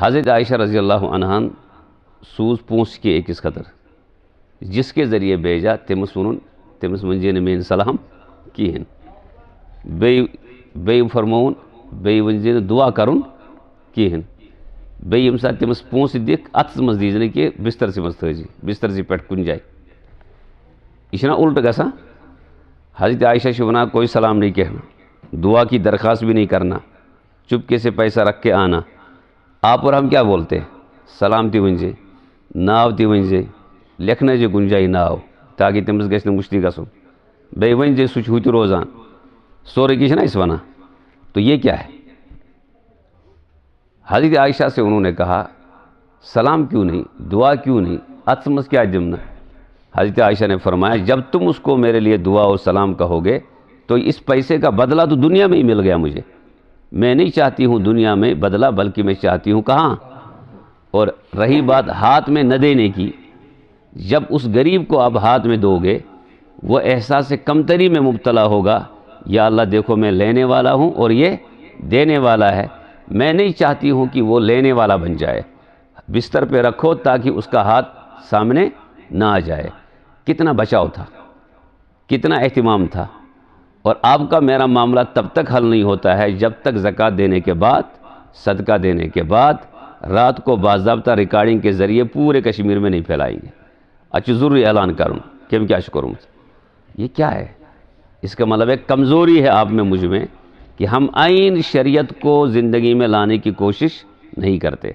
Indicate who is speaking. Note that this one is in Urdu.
Speaker 1: حضرت عائشہ رضی اللہ عنہا سوز پونس کے ایکس خطر جس کے ذریعے بیجا تمس ون تمس ونجے مین سلام کہین بی فرمون بی ونجے دعا کرن کہین بی یم سات تمس پونس دکھ اتس مز دیزن کہ بستر سے مز تھجی بستر سے پٹ کن جائے یہ الٹ گسا حضرت عائشہ سے ونا کوئی سلام نہیں کہنا دعا کی درخواست بھی نہیں کرنا چپکے سے پیسہ رکھ کے آنا آپ اور ہم کیا بولتے ہیں سلام تی ونجے ناو تی ونجے لکھنے جو گنجائی ناو تاکہ تمس گھس مشتی گسن بے ونجے سچ ہوتی روزان سورے کی اس ونا تو یہ کیا ہے؟ حضرت عائشہ سے انہوں نے کہا سلام کیوں نہیں دعا کیوں نہیں اتمس کیا جمنا؟ حضرت عائشہ نے فرمایا جب تم اس کو میرے لیے دعا اور سلام کہو گے تو اس پیسے کا بدلہ تو دنیا میں ہی مل گیا مجھے، میں نہیں چاہتی ہوں دنیا میں بدلہ بلکہ میں چاہتی ہوں کہاں؟ اور رہی بات ہاتھ میں نہ دینے کی، جب اس غریب کو آپ ہاتھ میں دو گے وہ احساس کمتری میں مبتلا ہوگا، یا اللہ دیکھو میں لینے والا ہوں اور یہ دینے والا ہے، میں نہیں چاہتی ہوں کہ وہ لینے والا بن جائے۔ بستر پہ رکھو تاکہ اس کا ہاتھ سامنے نہ آ جائے۔ کتنا بچاؤ تھا، کتنا اہتمام تھا۔ اور آپ کا میرا معاملہ تب تک حل نہیں ہوتا ہے جب تک زکوٰۃ دینے کے بعد، صدقہ دینے کے بعد رات کو باضابطہ ریکارڈنگ کے ذریعے پورے کشمیر میں نہیں پھیلائیں گے۔ اچھا ضروری اعلان کروں کہ کیا کروں؟ یہ کیا ہے؟ اس کا مطلب ایک کمزوری ہے آپ میں مجھ میں کہ ہم عین شریعت کو زندگی میں لانے کی کوشش نہیں کرتے۔